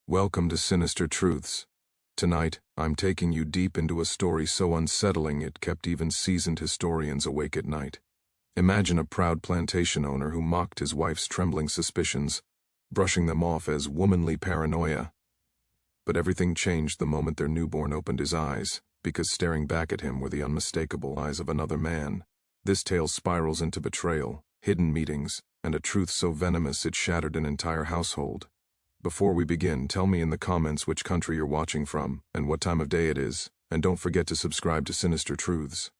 Welcome to Sinister Truths. Tonight, I'm taking you deep into a story so unsettling it kept even seasoned historians awake at night. Imagine a proud plantation owner who mocked his wife's trembling suspicions, brushing them off as womanly paranoia. But everything changed the moment their newborn opened his eyes, because staring back at him were the unmistakable eyes of another man. This tale spirals into betrayal, hidden meetings, and a truth so venomous it shattered an entire household. Before we begin, tell me in the comments which country you're watching from, and what time of day it is, and don't forget to subscribe to Sinister Truths.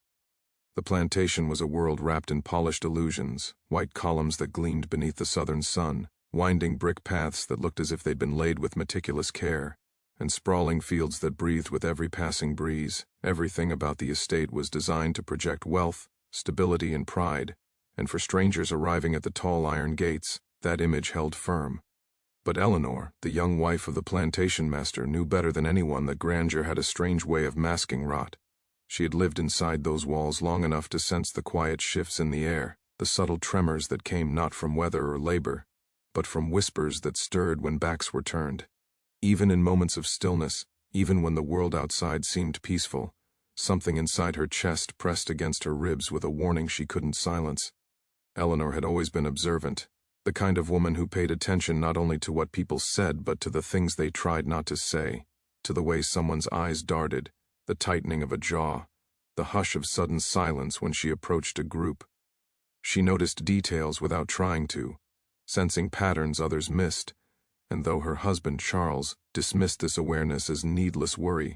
The plantation was a world wrapped in polished illusions, white columns that gleamed beneath the southern sun, winding brick paths that looked as if they'd been laid with meticulous care, and sprawling fields that breathed with every passing breeze. Everything about the estate was designed to project wealth, stability, and pride, and for strangers arriving at the tall iron gates, that image held firm. But Eleanor, the young wife of the plantation master, knew better than anyone that grandeur had a strange way of masking rot. She had lived inside those walls long enough to sense the quiet shifts in the air, the subtle tremors that came not from weather or labor, but from whispers that stirred when backs were turned. Even in moments of stillness, even when the world outside seemed peaceful, something inside her chest pressed against her ribs with a warning she couldn't silence. Eleanor had always been observant, the kind of woman who paid attention not only to what people said but to the things they tried not to say, to the way someone's eyes darted, the tightening of a jaw, the hush of sudden silence when she approached a group. She noticed details without trying to, sensing patterns others missed, and though her husband Charles dismissed this awareness as needless worry,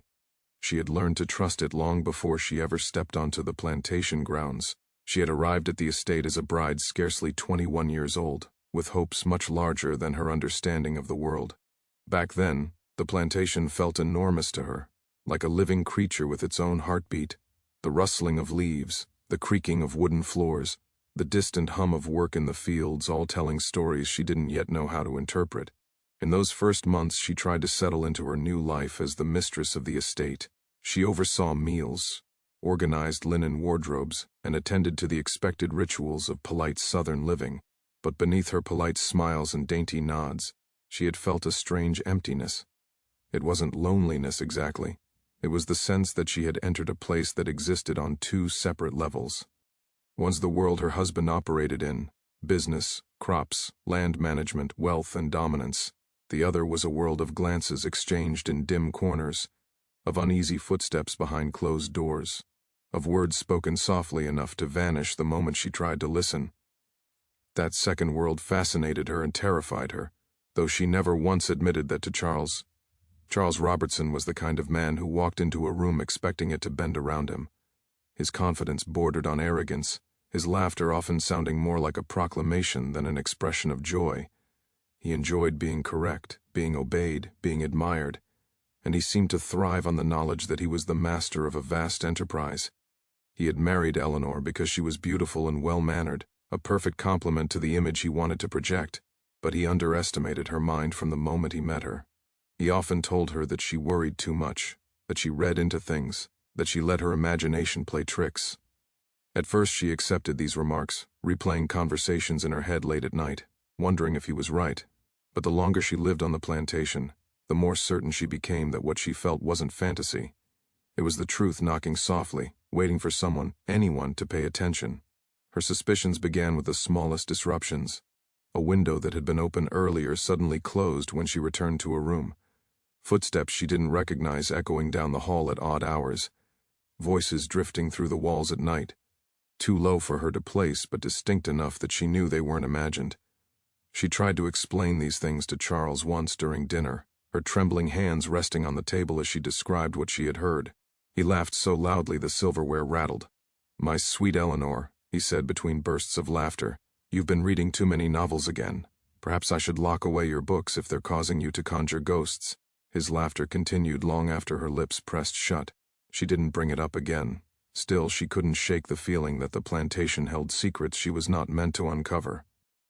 she had learned to trust it long before she ever stepped onto the plantation grounds. She had arrived at the estate as a bride scarcely 21 years old, with hopes much larger than her understanding of the world. Back then, the plantation felt enormous to her, like a living creature with its own heartbeat, the rustling of leaves, the creaking of wooden floors, the distant hum of work in the fields, all telling stories she didn't yet know how to interpret. In those first months she tried to settle into her new life as the mistress of the estate. She oversaw meals, organized linen wardrobes, and attended to the expected rituals of polite Southern living. But beneath her polite smiles and dainty nods, she had felt a strange emptiness. It wasn't loneliness exactly. It was the sense that she had entered a place that existed on two separate levels. One's the world her husband operated in, business, crops, land management, wealth, and dominance. The other was a world of glances exchanged in dim corners, of uneasy footsteps behind closed doors, of words spoken softly enough to vanish the moment she tried to listen. That second world fascinated her and terrified her, though she never once admitted that to Charles. Charles Robertson was the kind of man who walked into a room expecting it to bend around him. His confidence bordered on arrogance, his laughter often sounding more like a proclamation than an expression of joy. He enjoyed being correct, being obeyed, being admired, and he seemed to thrive on the knowledge that he was the master of a vast enterprise. He had married Eleanor because she was beautiful and well-mannered, a perfect complement to the image he wanted to project, but he underestimated her mind from the moment he met her. He often told her that she worried too much, that she read into things, that she let her imagination play tricks. At first she accepted these remarks, replaying conversations in her head late at night, wondering if he was right. But the longer she lived on the plantation, the more certain she became that what she felt wasn't fantasy. It was the truth knocking softly, waiting for someone, anyone, to pay attention. Her suspicions began with the smallest disruptions. A window that had been open earlier suddenly closed when she returned to her room. Footsteps she didn't recognize echoing down the hall at odd hours. Voices drifting through the walls at night. Too low for her to place, but distinct enough that she knew they weren't imagined. She tried to explain these things to Charles once during dinner, her trembling hands resting on the table as she described what she had heard. He laughed so loudly the silverware rattled. "My sweet Eleanor," he said between bursts of laughter, "you've been reading too many novels again. Perhaps I should lock away your books if they're causing you to conjure ghosts." His laughter continued long after her lips pressed shut. She didn't bring it up again. Still, she couldn't shake the feeling that the plantation held secrets she was not meant to uncover.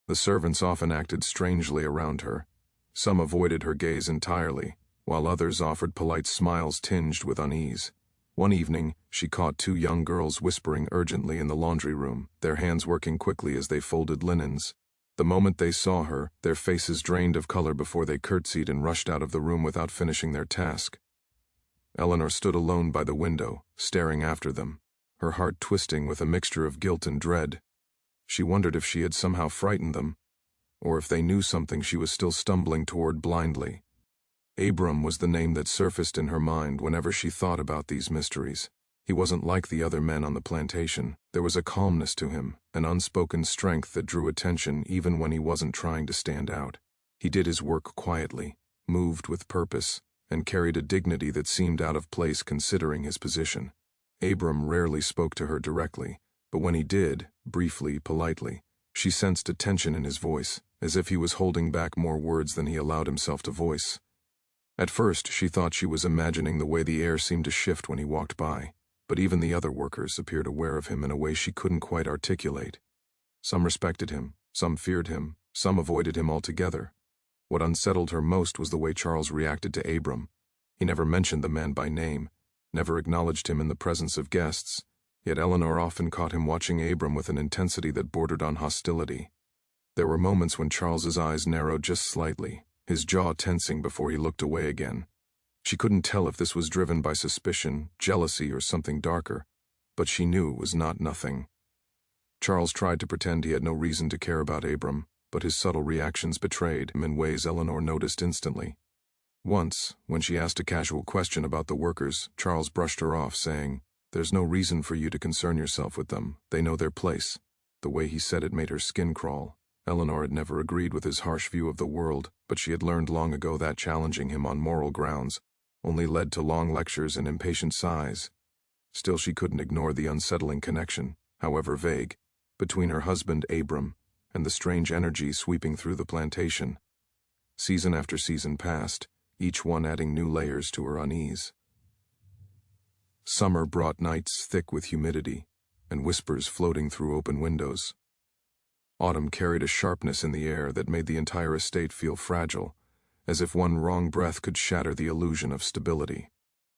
The servants often acted strangely around her. Some avoided her gaze entirely, while others offered polite smiles tinged with unease. One evening, she caught two young girls whispering urgently in the laundry room, their hands working quickly as they folded linens. The moment they saw her, their faces drained of color before they curtsied and rushed out of the room without finishing their task. Eleanor stood alone by the window, staring after them, her heart twisting with a mixture of guilt and dread. She wondered if she had somehow frightened them, or if they knew something she was still stumbling toward blindly. Abram was the name that surfaced in her mind whenever she thought about these mysteries. He wasn't like the other men on the plantation. There was a calmness to him, an unspoken strength that drew attention even when he wasn't trying to stand out. He did his work quietly, moved with purpose, and carried a dignity that seemed out of place considering his position. Abram rarely spoke to her directly, but when he did, briefly, politely, she sensed a tension in his voice, as if he was holding back more words than he allowed himself to voice. At first, she thought she was imagining the way the air seemed to shift when he walked by, but even the other workers appeared aware of him in a way she couldn't quite articulate. Some respected him, some feared him, some avoided him altogether. What unsettled her most was the way Charles reacted to Abram. He never mentioned the man by name, never acknowledged him in the presence of guests, yet Eleanor often caught him watching Abram with an intensity that bordered on hostility. There were moments when Charles's eyes narrowed just slightly, his jaw tensing before he looked away again. She couldn't tell if this was driven by suspicion, jealousy, or something darker, but she knew it was not nothing. Charles tried to pretend he had no reason to care about Abram, but his subtle reactions betrayed him in ways Eleanor noticed instantly. Once, when she asked a casual question about the workers, Charles brushed her off, saying, "There's no reason for you to concern yourself with them. They know their place." The way he said it made her skin crawl. Eleanor had never agreed with his harsh view of the world, but she had learned long ago that challenging him on moral grounds only led to long lectures and impatient sighs. Still, she couldn't ignore the unsettling connection, however vague, between her husband Abram and the strange energy sweeping through the plantation. Season after season passed, each one adding new layers to her unease. Summer brought nights thick with humidity, and whispers floating through open windows. Autumn carried a sharpness in the air that made the entire estate feel fragile, as if one wrong breath could shatter the illusion of stability.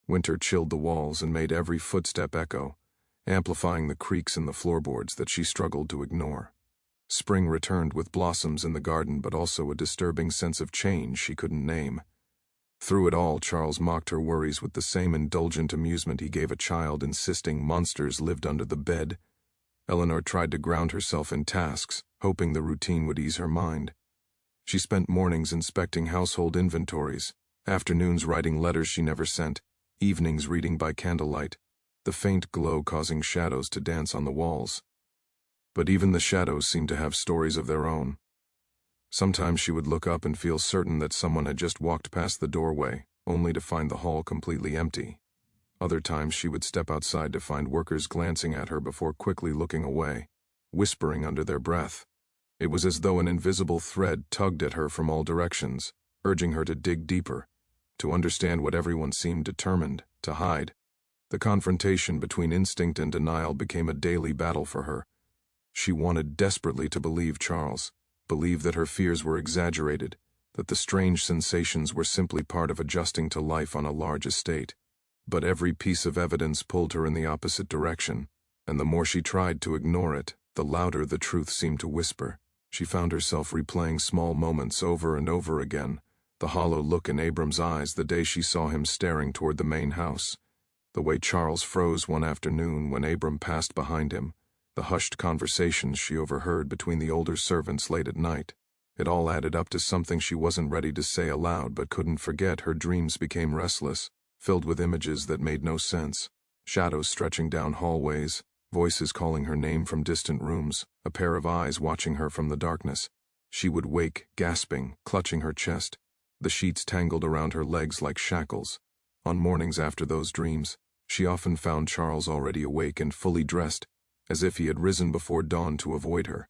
Winter chilled the walls and made every footstep echo, amplifying the creaks in the floorboards that she struggled to ignore. Spring returned with blossoms in the garden, but also a disturbing sense of change she couldn't name. Through it all, Charles mocked her worries with the same indulgent amusement he gave a child insisting monsters lived under the bed. Eleanor tried to ground herself in tasks, hoping the routine would ease her mind. She spent mornings inspecting household inventories, afternoons writing letters she never sent, evenings reading by candlelight, the faint glow causing shadows to dance on the walls. But even the shadows seemed to have stories of their own. Sometimes she would look up and feel certain that someone had just walked past the doorway, only to find the hall completely empty. Other times she would step outside to find workers glancing at her before quickly looking away, whispering under their breath. It was as though an invisible thread tugged at her from all directions, urging her to dig deeper, to understand what everyone seemed determined to hide. The confrontation between instinct and denial became a daily battle for her. She wanted desperately to believe Charles, believe that her fears were exaggerated, that the strange sensations were simply part of adjusting to life on a large estate. But every piece of evidence pulled her in the opposite direction, and the more she tried to ignore it, the louder the truth seemed to whisper. She found herself replaying small moments over and over again, the hollow look in Abram's eyes the day she saw him staring toward the main house, the way Charles froze one afternoon when Abram passed behind him, the hushed conversations she overheard between the older servants late at night. It all added up to something she wasn't ready to say aloud but couldn't forget. Her dreams became restless, filled with images that made no sense, shadows stretching down hallways, voices calling her name from distant rooms, a pair of eyes watching her from the darkness. She would wake, gasping, clutching her chest, the sheets tangled around her legs like shackles. On mornings after those dreams, she often found Charles already awake and fully dressed, as if he had risen before dawn to avoid her.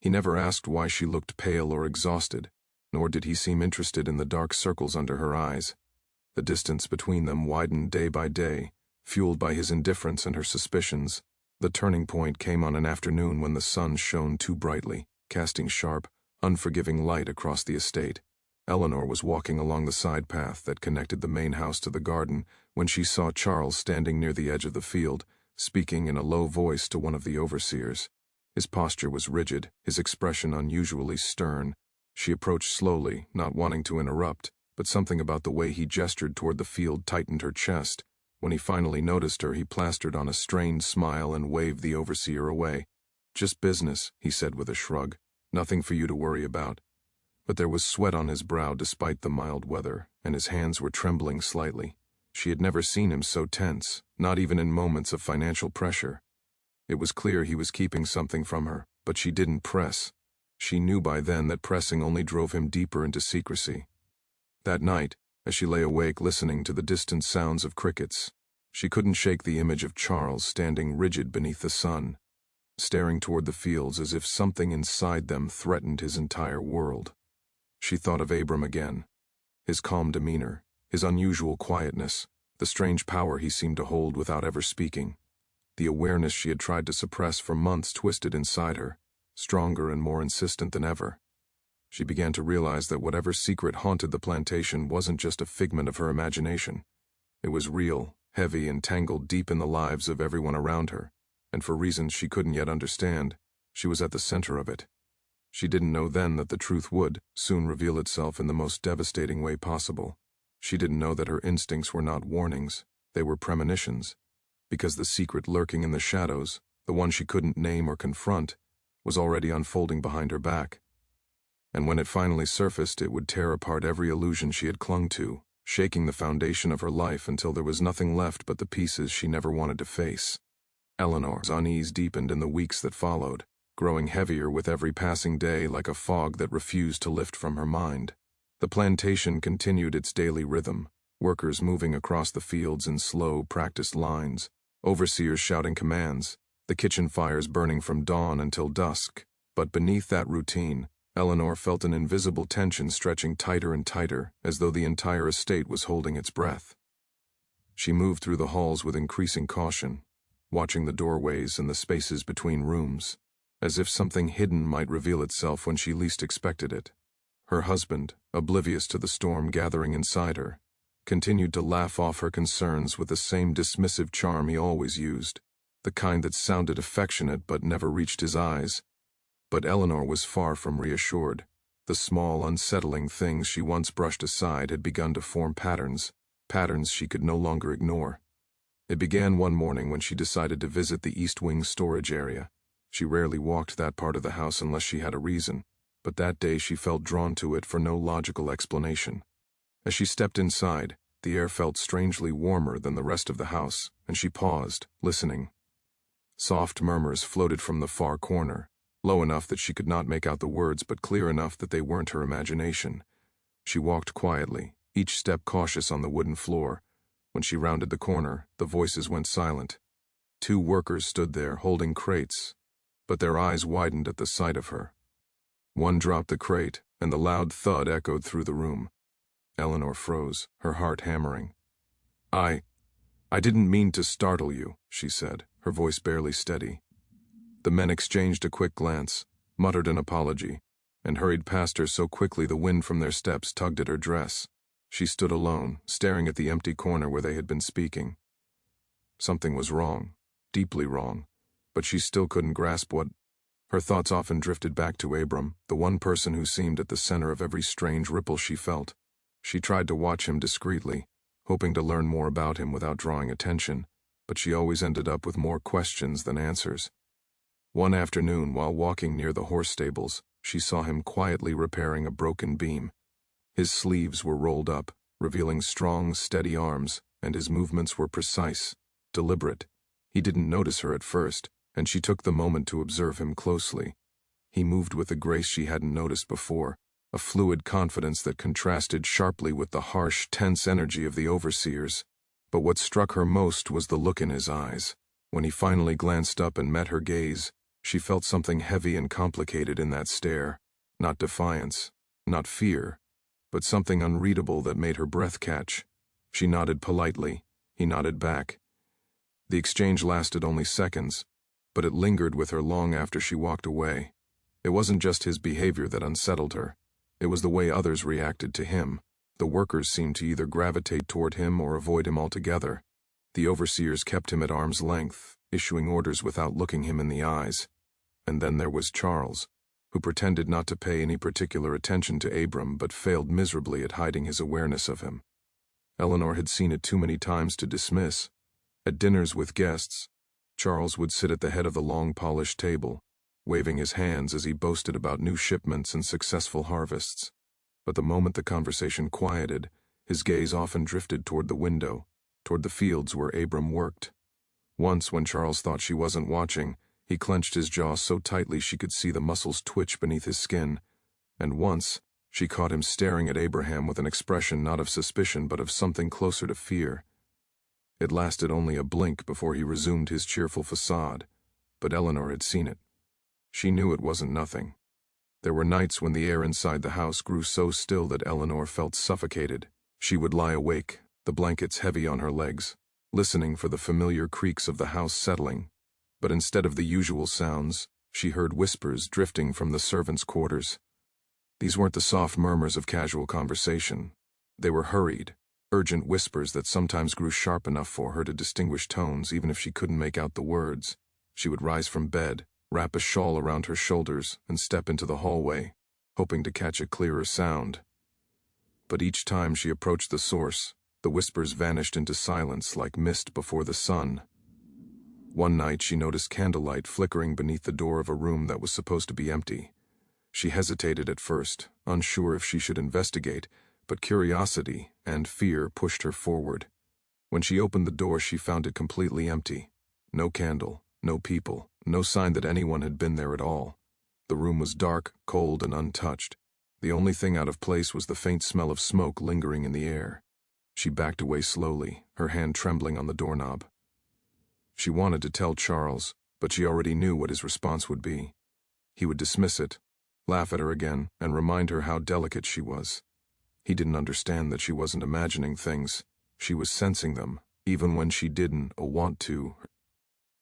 He never asked why she looked pale or exhausted, nor did he seem interested in the dark circles under her eyes. The distance between them widened day by day, fueled by his indifference and her suspicions. The turning point came on an afternoon when the sun shone too brightly, casting sharp, unforgiving light across the estate. Eleanor was walking along the side path that connected the main house to the garden when she saw Charles standing near the edge of the field, speaking in a low voice to one of the overseers. His posture was rigid, his expression unusually stern. She approached slowly, not wanting to interrupt, but something about the way he gestured toward the field tightened her chest. When he finally noticed her, he plastered on a strained smile and waved the overseer away. "Just business," he said with a shrug. "Nothing for you to worry about." But there was sweat on his brow despite the mild weather, and his hands were trembling slightly. She had never seen him so tense, not even in moments of financial pressure. It was clear he was keeping something from her, but she didn't press. She knew by then that pressing only drove him deeper into secrecy. That night, as she lay awake listening to the distant sounds of crickets, she couldn't shake the image of Charles standing rigid beneath the sun, staring toward the fields as if something inside them threatened his entire world. She thought of Abram again. His calm demeanor, his unusual quietness, the strange power he seemed to hold without ever speaking. The awareness she had tried to suppress for months twisted inside her, stronger and more insistent than ever. She began to realize that whatever secret haunted the plantation wasn't just a figment of her imagination. It was real, heavy, and tangled deep in the lives of everyone around her, and for reasons she couldn't yet understand, she was at the center of it. She didn't know then that the truth would soon reveal itself in the most devastating way possible. She didn't know that her instincts were not warnings, they were premonitions, because the secret lurking in the shadows, the one she couldn't name or confront, was already unfolding behind her back. And when it finally surfaced, it would tear apart every illusion she had clung to, shaking the foundation of her life until there was nothing left but the pieces she never wanted to face. Eleanor's unease deepened in the weeks that followed, growing heavier with every passing day like a fog that refused to lift from her mind. The plantation continued its daily rhythm, workers moving across the fields in slow, practiced lines, overseers shouting commands, the kitchen fires burning from dawn until dusk. But beneath that routine, Eleanor felt an invisible tension stretching tighter and tighter, as though the entire estate was holding its breath. She moved through the halls with increasing caution, watching the doorways and the spaces between rooms, as if something hidden might reveal itself when she least expected it. Her husband, oblivious to the storm gathering inside her, continued to laugh off her concerns with the same dismissive charm he always used, the kind that sounded affectionate but never reached his eyes. But Eleanor was far from reassured. The small, unsettling things she once brushed aside had begun to form patterns she could no longer ignore. It began one morning when she decided to visit the East Wing storage area. She rarely walked that part of the house unless she had a reason, but that day she felt drawn to it for no logical explanation. As she stepped inside, the air felt strangely warmer than the rest of the house, and she paused, listening. Soft murmurs floated from the far corner, low enough that she could not make out the words but clear enough that they weren't her imagination. She walked quietly, each step cautious on the wooden floor. When she rounded the corner, the voices went silent. 2 workers stood there, holding crates, but their eyes widened at the sight of her. One dropped the crate, and the loud thud echoed through the room. Eleanor froze, her heart hammering. I didn't mean to startle you," she said, her voice barely steady. The men exchanged a quick glance, muttered an apology, and hurried past her so quickly the wind from their steps tugged at her dress. She stood alone, staring at the empty corner where they had been speaking. Something was wrong, deeply wrong, but she still couldn't grasp what. Her thoughts often drifted back to Abram, the one person who seemed at the center of every strange ripple she felt. She tried to watch him discreetly, hoping to learn more about him without drawing attention, but she always ended up with more questions than answers. One afternoon, while walking near the horse stables, she saw him quietly repairing a broken beam. His sleeves were rolled up, revealing strong, steady arms, and his movements were precise, deliberate. He didn't notice her at first, and she took the moment to observe him closely. He moved with a grace she hadn't noticed before, a fluid confidence that contrasted sharply with the harsh, tense energy of the overseers. But what struck her most was the look in his eyes. When he finally glanced up and met her gaze, she felt something heavy and complicated in that stare. Not defiance, not fear, but something unreadable that made her breath catch. She nodded politely. He nodded back. The exchange lasted only seconds, but it lingered with her long after she walked away. It wasn't just his behavior that unsettled her. It was the way others reacted to him. The workers seemed to either gravitate toward him or avoid him altogether. The overseers kept him at arm's length, issuing orders without looking him in the eyes. And then there was Charles, who pretended not to pay any particular attention to Abram but failed miserably at hiding his awareness of him. Eleanor had seen it too many times to dismiss. At dinners with guests, Charles would sit at the head of the long polished table, waving his hands as he boasted about new shipments and successful harvests. But the moment the conversation quieted, his gaze often drifted toward the window, toward the fields where Abram worked. Once, when Charles thought she wasn't watching, he clenched his jaw so tightly she could see the muscles twitch beneath his skin. And once, she caught him staring at Abraham with an expression not of suspicion but of something closer to fear. It lasted only a blink before he resumed his cheerful facade, but Eleanor had seen it. She knew it wasn't nothing. There were nights when the air inside the house grew so still that Eleanor felt suffocated. She would lie awake, the blankets heavy on her legs, listening for the familiar creaks of the house settling. But instead of the usual sounds, she heard whispers drifting from the servants' quarters. These weren't the soft murmurs of casual conversation. They were hurried, urgent whispers that sometimes grew sharp enough for her to distinguish tones even if she couldn't make out the words. She would rise from bed, wrap a shawl around her shoulders, and step into the hallway, hoping to catch a clearer sound. But each time she approached the source, the whispers vanished into silence like mist before the sun. One night she noticed candlelight flickering beneath the door of a room that was supposed to be empty. She hesitated at first, unsure if she should investigate, but curiosity and fear pushed her forward. When she opened the door, she found it completely empty. No candle, no people, no sign that anyone had been there at all. The room was dark, cold, and untouched. The only thing out of place was the faint smell of smoke lingering in the air. She backed away slowly, her hand trembling on the doorknob. She wanted to tell Charles, but she already knew what his response would be. He would dismiss it, laugh at her again, and remind her how delicate she was. He didn't understand that she wasn't imagining things. She was sensing them, even when she didn't want to.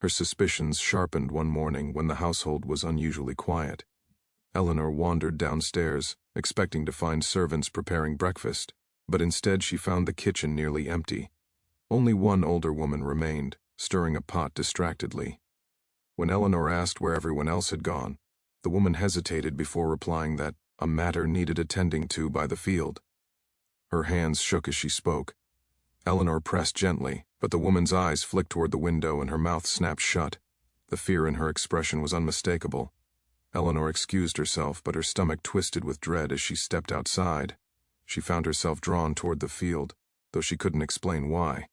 Her suspicions sharpened one morning when the household was unusually quiet. Eleanor wandered downstairs, expecting to find servants preparing breakfast, but instead she found the kitchen nearly empty. Only one older woman remained, stirring a pot distractedly. When Eleanor asked where everyone else had gone, the woman hesitated before replying that a matter needed attending to by the field. Her hands shook as she spoke. Eleanor pressed gently, but the woman's eyes flicked toward the window and her mouth snapped shut. The fear in her expression was unmistakable. Eleanor excused herself, but her stomach twisted with dread as she stepped outside. She found herself drawn toward the field, though she couldn't explain why.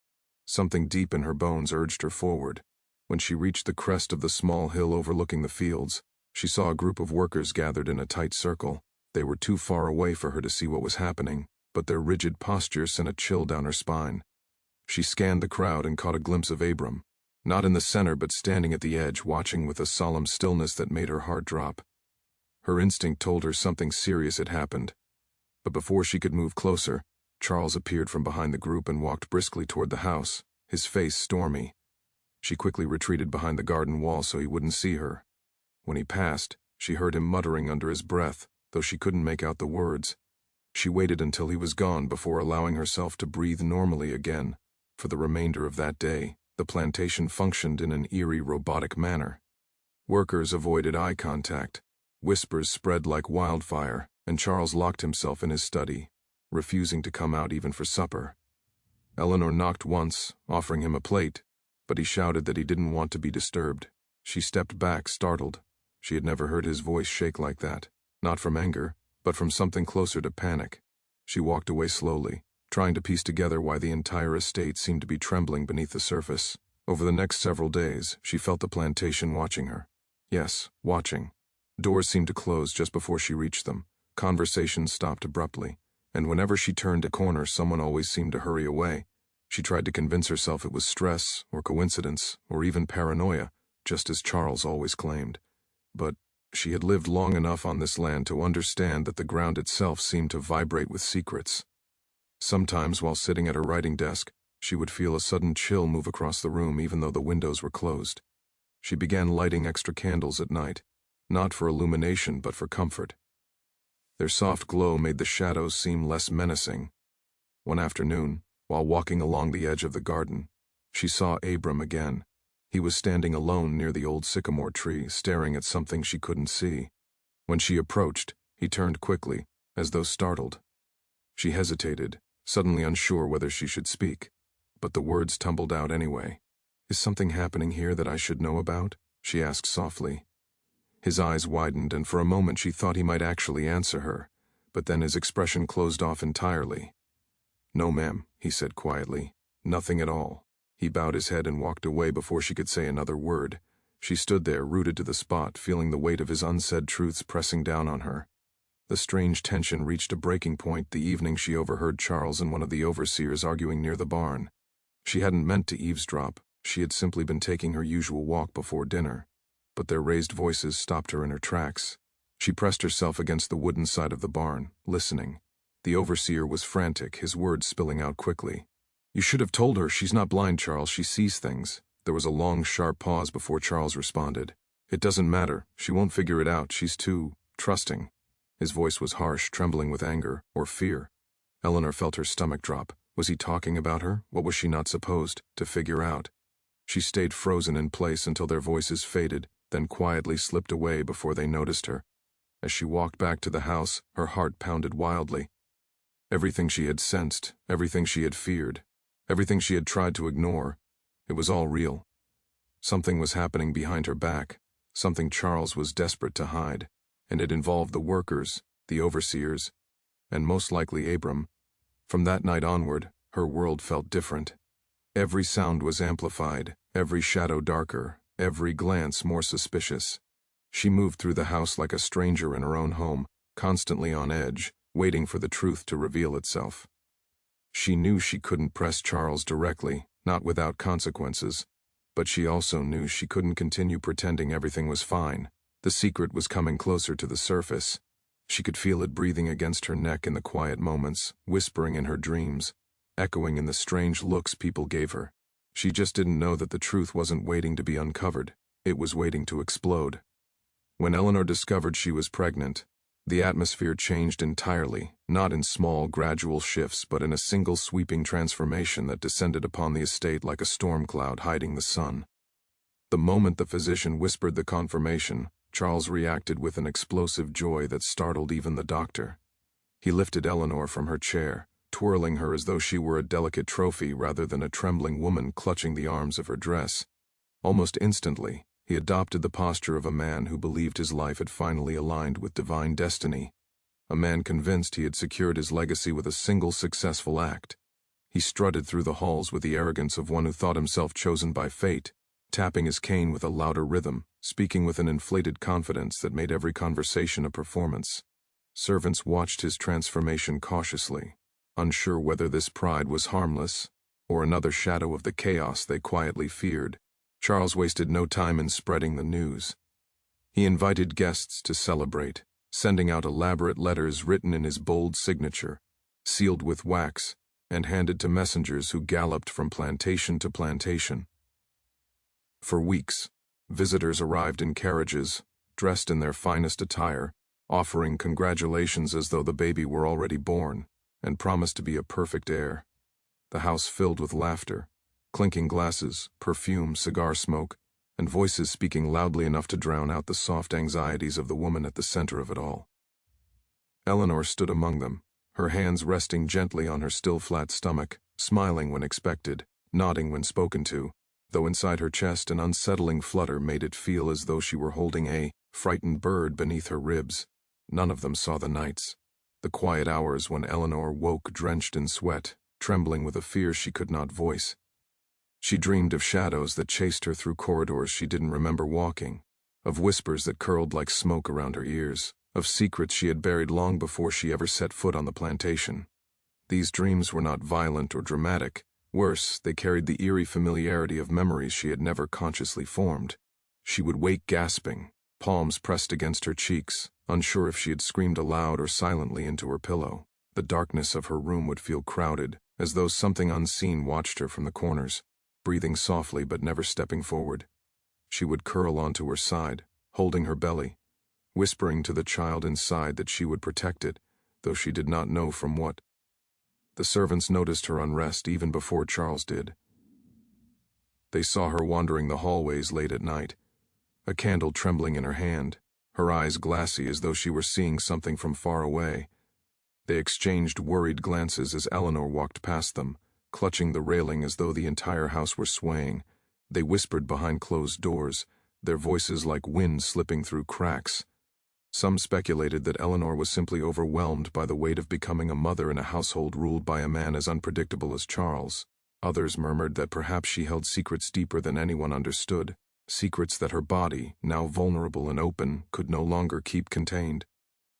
Something deep in her bones urged her forward. When she reached the crest of the small hill overlooking the fields, she saw a group of workers gathered in a tight circle. They were too far away for her to see what was happening, but their rigid posture sent a chill down her spine. She scanned the crowd and caught a glimpse of Abram, not in the center but standing at the edge, watching with a solemn stillness that made her heart drop. Her instinct told her something serious had happened, but before she could move closer, Charles appeared from behind the group and walked briskly toward the house, his face stormy. She quickly retreated behind the garden wall so he wouldn't see her. When he passed, she heard him muttering under his breath, though she couldn't make out the words. She waited until he was gone before allowing herself to breathe normally again. For the remainder of that day, the plantation functioned in an eerie, robotic manner. Workers avoided eye contact. Whispers spread like wildfire, and Charles locked himself in his study, refusing to come out even for supper. Eleanor knocked once, offering him a plate, but he shouted that he didn't want to be disturbed. She stepped back, startled. She had never heard his voice shake like that, not from anger, but from something closer to panic. She walked away slowly, trying to piece together why the entire estate seemed to be trembling beneath the surface. Over the next several days, she felt the plantation watching her. Yes, watching. Doors seemed to close just before she reached them. Conversations stopped abruptly, and whenever she turned a corner, someone always seemed to hurry away. She tried to convince herself it was stress, or coincidence, or even paranoia, just as Charles always claimed. But she had lived long enough on this land to understand that the ground itself seemed to vibrate with secrets. Sometimes, while sitting at her writing desk, she would feel a sudden chill move across the room even though the windows were closed. She began lighting extra candles at night, not for illumination but for comfort. Their soft glow made the shadows seem less menacing. One afternoon, while walking along the edge of the garden, she saw Abram again. He was standing alone near the old sycamore tree, staring at something she couldn't see. When she approached, he turned quickly, as though startled. She hesitated, suddenly unsure whether she should speak, but the words tumbled out anyway. "Is something happening here that I should know about?" she asked softly. His eyes widened, and for a moment she thought he might actually answer her, but then his expression closed off entirely. "No, ma'am," he said quietly. "Nothing at all." He bowed his head and walked away before she could say another word. She stood there, rooted to the spot, feeling the weight of his unsaid truths pressing down on her. The strange tension reached a breaking point the evening she overheard Charles and one of the overseers arguing near the barn. She hadn't meant to eavesdrop. She had simply been taking her usual walk before dinner. But their raised voices stopped her in her tracks. She pressed herself against the wooden side of the barn, listening. The overseer was frantic, his words spilling out quickly. "You should have told her. She's not blind, Charles. She sees things." There was a long, sharp pause before Charles responded. "It doesn't matter. She won't figure it out. She's too trusting." His voice was harsh, trembling with anger or fear. Eleanor felt her stomach drop. Was he talking about her? What was she not supposed to figure out? She stayed frozen in place until their voices faded, then quietly slipped away before they noticed her. As she walked back to the house, her heart pounded wildly. Everything she had sensed, everything she had feared, everything she had tried to ignore, it was all real. Something was happening behind her back, something Charles was desperate to hide, and it involved the workers, the overseers, and most likely Abram. From that night onward, her world felt different. Every sound was amplified, every shadow darker, every glance more suspicious. She moved through the house like a stranger in her own home, constantly on edge, waiting for the truth to reveal itself. She knew she couldn't press Charles directly, not without consequences, but she also knew she couldn't continue pretending everything was fine. The secret was coming closer to the surface. She could feel it breathing against her neck in the quiet moments, whispering in her dreams, echoing in the strange looks people gave her. She just didn't know that the truth wasn't waiting to be uncovered. It was waiting to explode. When Eleanor discovered she was pregnant, the atmosphere changed entirely, not in small, gradual shifts, but in a single sweeping transformation that descended upon the estate like a storm cloud hiding the sun. The moment the physician whispered the confirmation, Charles reacted with an explosive joy that startled even the doctor. He lifted Eleanor from her chair, twirling her as though she were a delicate trophy rather than a trembling woman clutching the arms of her dress. Almost instantly, he adopted the posture of a man who believed his life had finally aligned with divine destiny, a man convinced he had secured his legacy with a single successful act. He strutted through the halls with the arrogance of one who thought himself chosen by fate, tapping his cane with a louder rhythm, speaking with an inflated confidence that made every conversation a performance. Servants watched his transformation cautiously, unsure whether this pride was harmless or another shadow of the chaos they quietly feared. Charles wasted no time in spreading the news. He invited guests to celebrate, sending out elaborate letters written in his bold signature, sealed with wax, and handed to messengers who galloped from plantation to plantation. For weeks, visitors arrived in carriages, dressed in their finest attire, offering congratulations as though the baby were already born, and promised to be a perfect heir. The house filled with laughter, clinking glasses, perfume, cigar smoke, and voices speaking loudly enough to drown out the soft anxieties of the woman at the center of it all. Eleanor stood among them, her hands resting gently on her still flat stomach, smiling when expected, nodding when spoken to, though inside her chest an unsettling flutter made it feel as though she were holding a frightened bird beneath her ribs. None of them saw the nights, the quiet hours when Eleanor woke drenched in sweat, trembling with a fear she could not voice. She dreamed of shadows that chased her through corridors she didn't remember walking, of whispers that curled like smoke around her ears, of secrets she had buried long before she ever set foot on the plantation. These dreams were not violent or dramatic. Worse, they carried the eerie familiarity of memories she had never consciously formed. She would wake gasping, palms pressed against her cheeks, unsure if she had screamed aloud or silently into her pillow. The darkness of her room would feel crowded, as though something unseen watched her from the corners, breathing softly but never stepping forward. She would curl onto her side, holding her belly, whispering to the child inside that she would protect it, though she did not know from what. The servants noticed her unrest even before Charles did. They saw her wandering the hallways late at night, a candle trembling in her hand, her eyes glassy as though she were seeing something from far away. They exchanged worried glances as Eleanor walked past them, clutching the railing as though the entire house were swaying. They whispered behind closed doors, their voices like wind slipping through cracks. Some speculated that Eleanor was simply overwhelmed by the weight of becoming a mother in a household ruled by a man as unpredictable as Charles. Others murmured that perhaps she held secrets deeper than anyone understood, secrets that her body, now vulnerable and open, could no longer keep contained.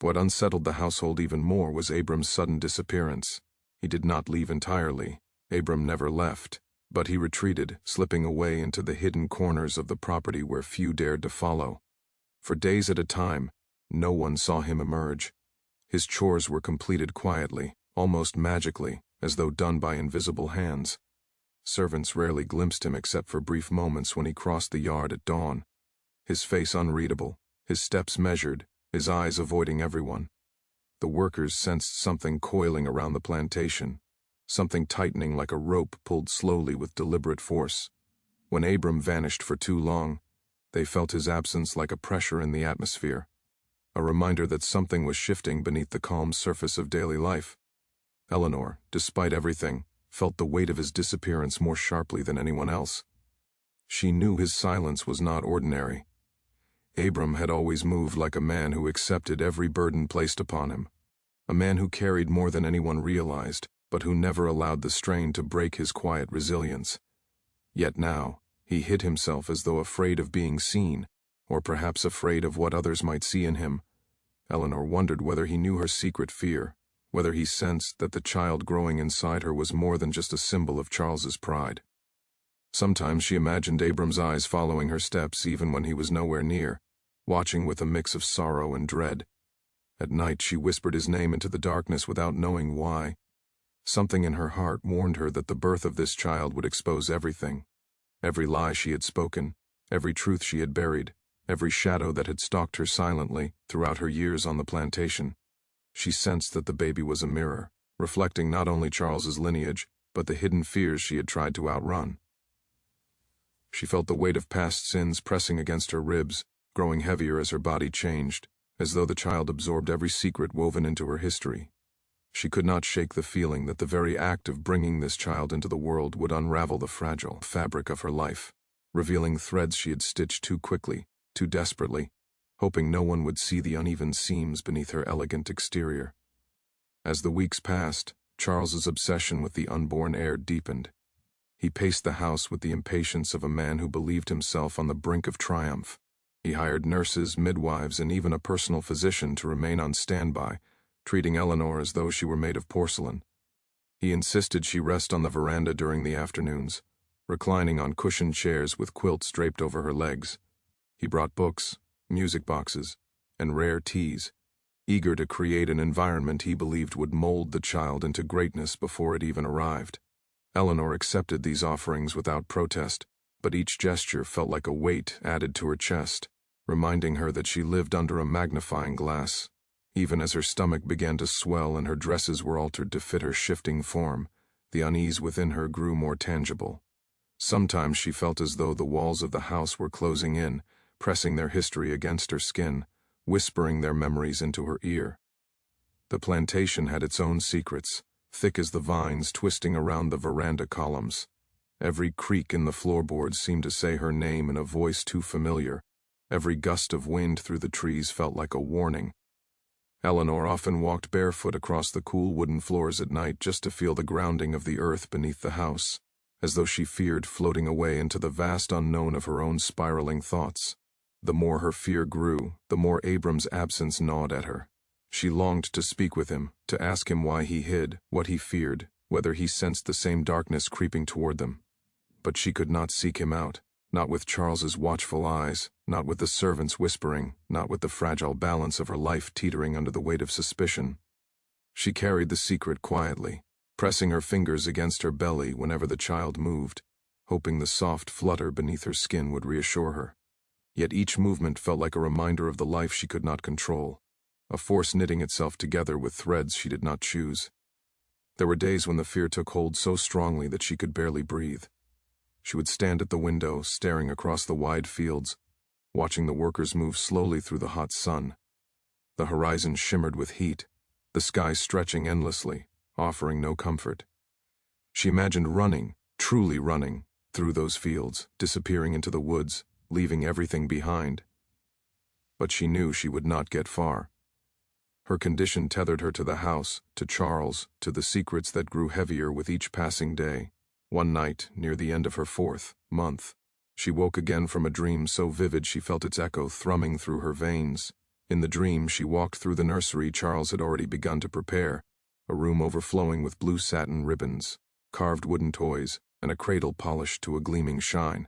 What unsettled the household even more was Abram's sudden disappearance. He did not leave entirely. Abram never left, but he retreated, slipping away into the hidden corners of the property where few dared to follow. For days at a time, no one saw him emerge. His chores were completed quietly, almost magically, as though done by invisible hands. Servants rarely glimpsed him except for brief moments when he crossed the yard at dawn. His face unreadable, his steps measured, his eyes avoiding everyone. The workers sensed something coiling around the plantation, something tightening like a rope pulled slowly with deliberate force. When Abram vanished for too long, they felt his absence like a pressure in the atmosphere, a reminder that something was shifting beneath the calm surface of daily life. Eleanor, despite everything, felt the weight of his disappearance more sharply than anyone else. She knew his silence was not ordinary. Abram had always moved like a man who accepted every burden placed upon him, a man who carried more than anyone realized, but who never allowed the strain to break his quiet resilience. Yet now, he hid himself as though afraid of being seen, or perhaps afraid of what others might see in him. Eleanor wondered whether he knew her secret fear, whether he sensed that the child growing inside her was more than just a symbol of Charles's pride. Sometimes she imagined Abram's eyes following her steps even when he was nowhere near, watching with a mix of sorrow and dread. At night she whispered his name into the darkness without knowing why. Something in her heart warned her that the birth of this child would expose everything. Every lie she had spoken, every truth she had buried, every shadow that had stalked her silently throughout her years on the plantation. She sensed that the baby was a mirror, reflecting not only Charles's lineage, but the hidden fears she had tried to outrun. She felt the weight of past sins pressing against her ribs, growing heavier as her body changed, as though the child absorbed every secret woven into her history. She could not shake the feeling that the very act of bringing this child into the world would unravel the fragile fabric of her life, revealing threads she had stitched too quickly, too desperately, hoping no one would see the uneven seams beneath her elegant exterior. As the weeks passed, Charles's obsession with the unborn heir deepened. He paced the house with the impatience of a man who believed himself on the brink of triumph. He hired nurses, midwives, and even a personal physician to remain on standby, treating Eleanor as though she were made of porcelain. He insisted she rest on the veranda during the afternoons, reclining on cushioned chairs with quilts draped over her legs. He brought books, music boxes, and rare teas, eager to create an environment he believed would mold the child into greatness before it even arrived. Eleanor accepted these offerings without protest, but each gesture felt like a weight added to her chest, reminding her that she lived under a magnifying glass. Even as her stomach began to swell and her dresses were altered to fit her shifting form, the unease within her grew more tangible. Sometimes she felt as though the walls of the house were closing in, pressing their history against her skin, whispering their memories into her ear. The plantation had its own secrets, thick as the vines twisting around the veranda columns. Every creak in the floorboards seemed to say her name in a voice too familiar. Every gust of wind through the trees felt like a warning. Eleanor often walked barefoot across the cool wooden floors at night just to feel the grounding of the earth beneath the house, as though she feared floating away into the vast unknown of her own spiraling thoughts. The more her fear grew, the more Abram's absence gnawed at her. She longed to speak with him, to ask him why he hid, what he feared, whether he sensed the same darkness creeping toward them. But she could not seek him out, not with Charles's watchful eyes, not with the servants whispering, not with the fragile balance of her life teetering under the weight of suspicion. She carried the secret quietly, pressing her fingers against her belly whenever the child moved, hoping the soft flutter beneath her skin would reassure her. Yet each movement felt like a reminder of the life she could not control, a force knitting itself together with threads she did not choose. There were days when the fear took hold so strongly that she could barely breathe. She would stand at the window, staring across the wide fields, watching the workers move slowly through the hot sun. The horizon shimmered with heat, the sky stretching endlessly, offering no comfort. She imagined running, truly running, through those fields, disappearing into the woods, leaving everything behind. But she knew she would not get far. Her condition tethered her to the house, to Charles, to the secrets that grew heavier with each passing day. One night, near the end of her 4th month, she woke again from a dream so vivid she felt its echo thrumming through her veins. In the dream, she walked through the nursery Charles had already begun to prepare, a room overflowing with blue satin ribbons, carved wooden toys, and a cradle polished to a gleaming shine.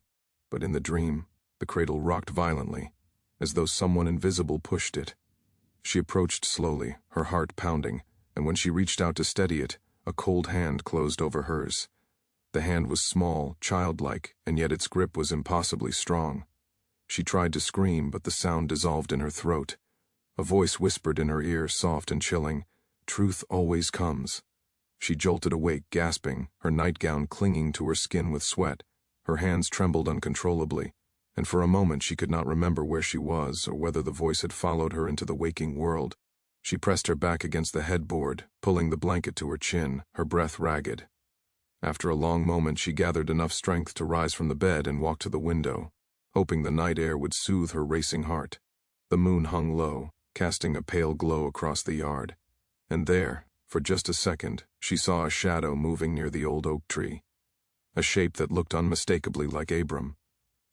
But in the dream, the cradle rocked violently, as though someone invisible pushed it. She approached slowly, her heart pounding, and when she reached out to steady it, a cold hand closed over hers. The hand was small, childlike, and yet its grip was impossibly strong. She tried to scream, but the sound dissolved in her throat. A voice whispered in her ear, soft and chilling, "Truth always comes." She jolted awake, gasping, her nightgown clinging to her skin with sweat. Her hands trembled uncontrollably, and for a moment she could not remember where she was or whether the voice had followed her into the waking world. She pressed her back against the headboard, pulling the blanket to her chin, her breath ragged. After a long moment she gathered enough strength to rise from the bed and walk to the window, hoping the night air would soothe her racing heart. The moon hung low, casting a pale glow across the yard. And there, for just a second, she saw a shadow moving near the old oak tree. A shape that looked unmistakably like Abram.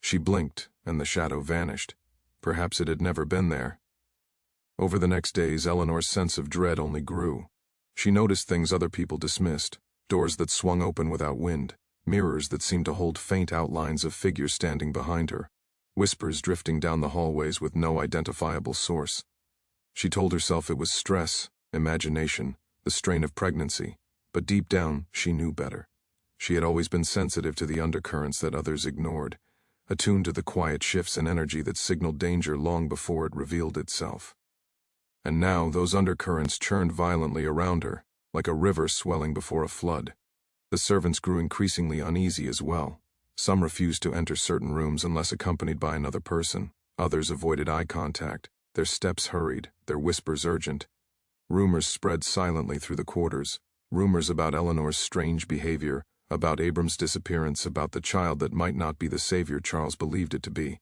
She blinked, and the shadow vanished. Perhaps it had never been there. Over the next days, Eleanor's sense of dread only grew. She noticed things other people dismissed, doors that swung open without wind, mirrors that seemed to hold faint outlines of figures standing behind her, whispers drifting down the hallways with no identifiable source. She told herself it was stress, imagination, the strain of pregnancy, but deep down, she knew better. She had always been sensitive to the undercurrents that others ignored, attuned to the quiet shifts in energy that signaled danger long before it revealed itself. And now those undercurrents churned violently around her, like a river swelling before a flood. The servants grew increasingly uneasy as well. Some refused to enter certain rooms unless accompanied by another person. Others avoided eye contact, their steps hurried, their whispers urgent. Rumors spread silently through the quarters, rumors about Eleanor's strange behavior, about Abram's disappearance, about the child that might not be the savior Charles believed it to be.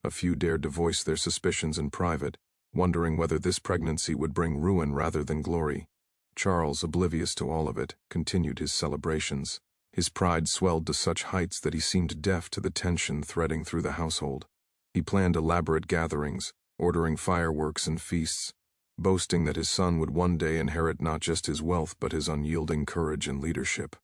A few dared to voice their suspicions in private, wondering whether this pregnancy would bring ruin rather than glory. Charles, oblivious to all of it, continued his celebrations. His pride swelled to such heights that he seemed deaf to the tension threading through the household. He planned elaborate gatherings, ordering fireworks and feasts, boasting that his son would one day inherit not just his wealth but his unyielding courage and leadership.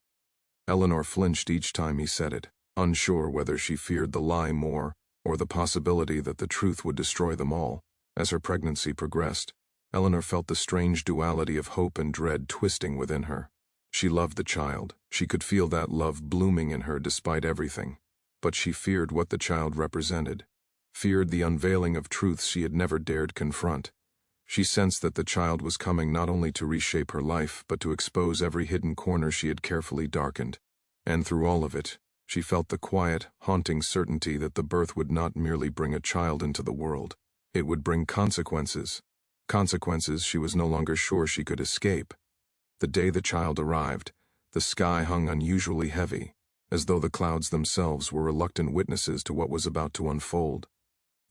Eleanor flinched each time he said it, unsure whether she feared the lie more or the possibility that the truth would destroy them all. As her pregnancy progressed, Eleanor felt the strange duality of hope and dread twisting within her. She loved the child. She could feel that love blooming in her despite everything. But she feared what the child represented, feared the unveiling of truths she had never dared confront. She sensed that the child was coming not only to reshape her life, but to expose every hidden corner she had carefully darkened. And through all of it, she felt the quiet, haunting certainty that the birth would not merely bring a child into the world. It would bring consequences. Consequences she was no longer sure she could escape. The day the child arrived, the sky hung unusually heavy, as though the clouds themselves were reluctant witnesses to what was about to unfold.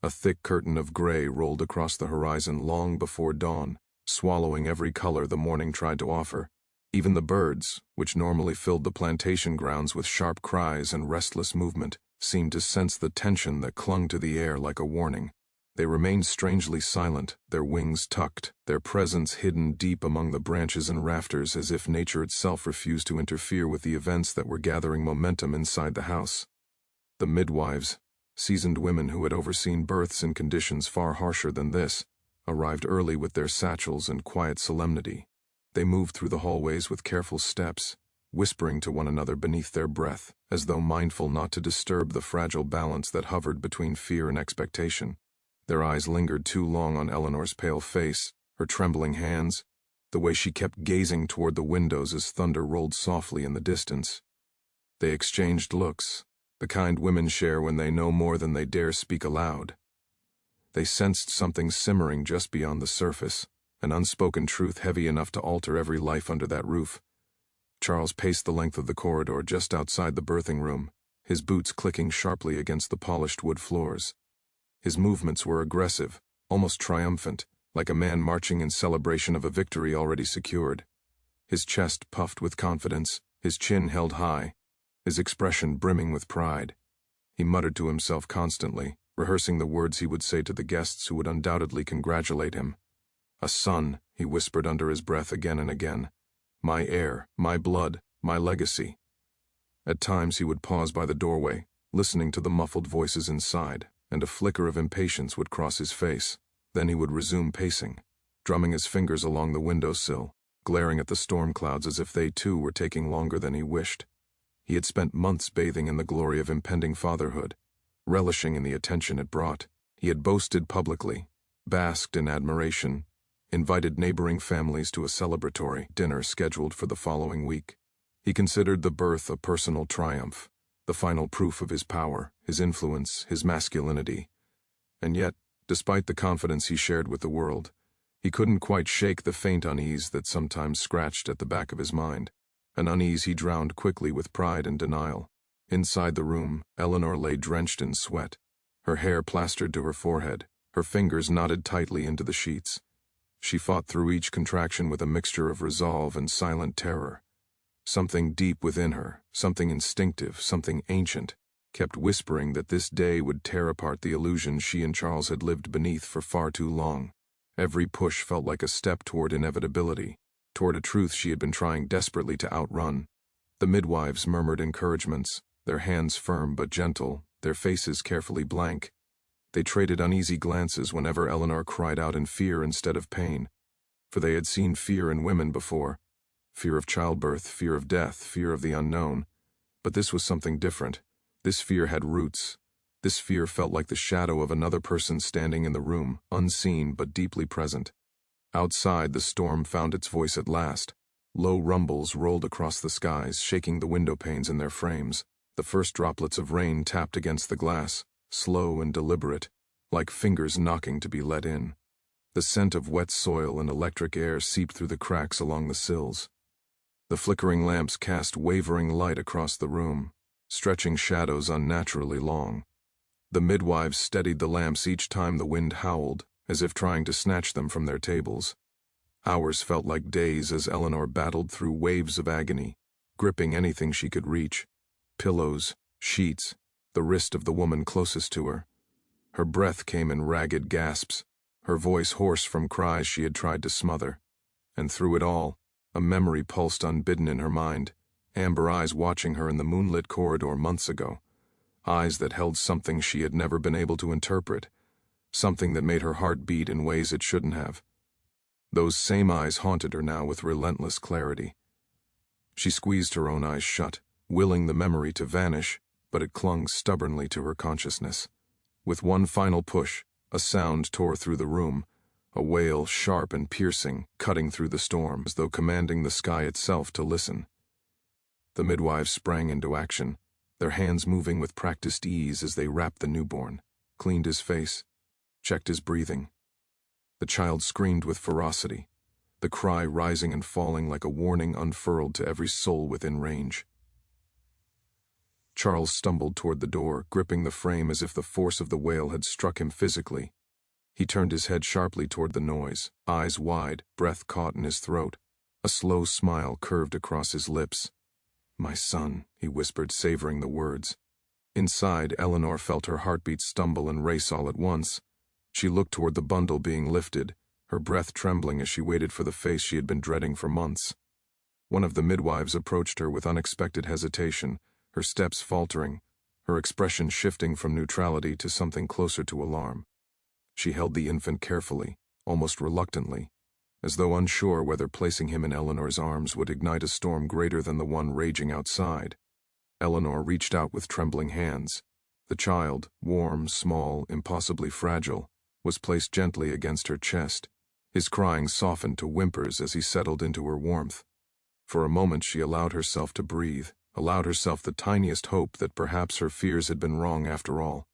A thick curtain of gray rolled across the horizon long before dawn, swallowing every color the morning tried to offer. Even the birds, which normally filled the plantation grounds with sharp cries and restless movement, seemed to sense the tension that clung to the air like a warning. They remained strangely silent, their wings tucked, their presence hidden deep among the branches and rafters, as if nature itself refused to interfere with the events that were gathering momentum inside the house. The midwives, seasoned women who had overseen births in conditions far harsher than this, arrived early with their satchels and quiet solemnity. They moved through the hallways with careful steps, whispering to one another beneath their breath, as though mindful not to disturb the fragile balance that hovered between fear and expectation. Their eyes lingered too long on Eleanor's pale face, her trembling hands, the way she kept gazing toward the windows as thunder rolled softly in the distance. They exchanged looks, the kind women share when they know more than they dare speak aloud. They sensed something simmering just beyond the surface, an unspoken truth heavy enough to alter every life under that roof. Charles paced the length of the corridor just outside the birthing room, his boots clicking sharply against the polished wood floors. His movements were aggressive, almost triumphant, like a man marching in celebration of a victory already secured. His chest puffed with confidence, his chin held high, his expression brimming with pride. He muttered to himself constantly, rehearsing the words he would say to the guests who would undoubtedly congratulate him. "A son," he whispered under his breath again and again. "My heir, my blood, my legacy." At times he would pause by the doorway, listening to the muffled voices inside, and a flicker of impatience would cross his face. Then he would resume pacing, drumming his fingers along the windowsill, glaring at the storm clouds as if they too were taking longer than he wished. He had spent months bathing in the glory of impending fatherhood, relishing in the attention it brought. He had boasted publicly, basked in admiration, invited neighboring families to a celebratory dinner scheduled for the following week. He considered the birth a personal triumph, the final proof of his power, his influence, his masculinity. And yet, despite the confidence he shared with the world, he couldn't quite shake the faint unease that sometimes scratched at the back of his mind, an unease he drowned quickly with pride and denial. Inside the room, Eleanor lay drenched in sweat, her hair plastered to her forehead, her fingers knotted tightly into the sheets. She fought through each contraction with a mixture of resolve and silent terror. Something deep within her, something instinctive, something ancient, kept whispering that this day would tear apart the illusion she and Charles had lived beneath for far too long. Every push felt like a step toward inevitability, toward a truth she had been trying desperately to outrun. The midwives murmured encouragements, their hands firm but gentle, their faces carefully blank. They traded uneasy glances whenever Eleanor cried out in fear instead of pain, for they had seen fear in women before. Fear of childbirth, fear of death, fear of the unknown. But this was something different. This fear had roots. This fear felt like the shadow of another person standing in the room, unseen but deeply present. Outside, the storm found its voice at last. Low rumbles rolled across the skies, shaking the window panes in their frames. The first droplets of rain tapped against the glass, slow and deliberate, like fingers knocking to be let in. The scent of wet soil and electric air seeped through the cracks along the sills. The flickering lamps cast wavering light across the room, stretching shadows unnaturally long. The midwives steadied the lamps each time the wind howled, as if trying to snatch them from their tables. Hours felt like days as Eleanor battled through waves of agony, gripping anything she could reach: pillows, sheets, the wrist of the woman closest to her. Her breath came in ragged gasps, her voice hoarse from cries she had tried to smother. And through it all, a memory pulsed unbidden in her mind, amber eyes watching her in the moonlit corridor months ago, eyes that held something she had never been able to interpret, something that made her heart beat in ways it shouldn't have. Those same eyes haunted her now with relentless clarity. She squeezed her own eyes shut, willing the memory to vanish, but it clung stubbornly to her consciousness. With one final push, a sound tore through the room, a wail sharp and piercing, cutting through the storm, as though commanding the sky itself to listen. The midwives sprang into action, their hands moving with practiced ease as they wrapped the newborn, cleaned his face, checked his breathing. The child screamed with ferocity, the cry rising and falling like a warning unfurled to every soul within range. Charles stumbled toward the door, gripping the frame as if the force of the wail had struck him physically. He turned his head sharply toward the noise, eyes wide, breath caught in his throat. A slow smile curved across his lips. "My son," he whispered, savoring the words. Inside, Eleanor felt her heartbeat stumble and race all at once. She looked toward the bundle being lifted, her breath trembling as she waited for the face she had been dreading for months. One of the midwives approached her with unexpected hesitation, her steps faltering, her expression shifting from neutrality to something closer to alarm. She held the infant carefully, almost reluctantly, as though unsure whether placing him in Eleanor's arms would ignite a storm greater than the one raging outside. Eleanor reached out with trembling hands. The child, warm, small, impossibly fragile, was placed gently against her chest. His crying softened to whimpers as he settled into her warmth. For a moment she allowed herself to breathe, allowed herself the tiniest hope that perhaps her fears had been wrong after all.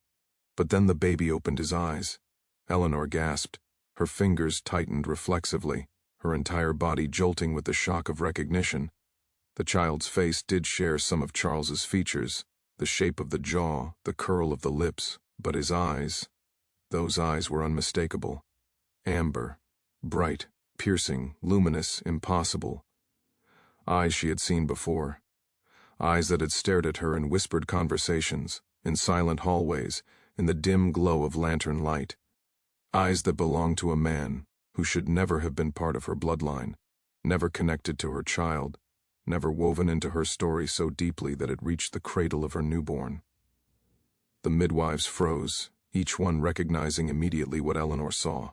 But then the baby opened his eyes. Eleanor gasped. Her fingers tightened reflexively, her entire body jolting with the shock of recognition. The child's face did share some of Charles's features, the shape of the jaw, the curl of the lips, but his eyes, those eyes were unmistakable. Amber, bright, piercing, luminous, impossible. Eyes she had seen before. Eyes that had stared at her in whispered conversations, in silent hallways, in the dim glow of lantern light. Eyes that belonged to a man who should never have been part of her bloodline, never connected to her child, never woven into her story so deeply that it reached the cradle of her newborn. The midwives froze, each one recognizing immediately what Eleanor saw.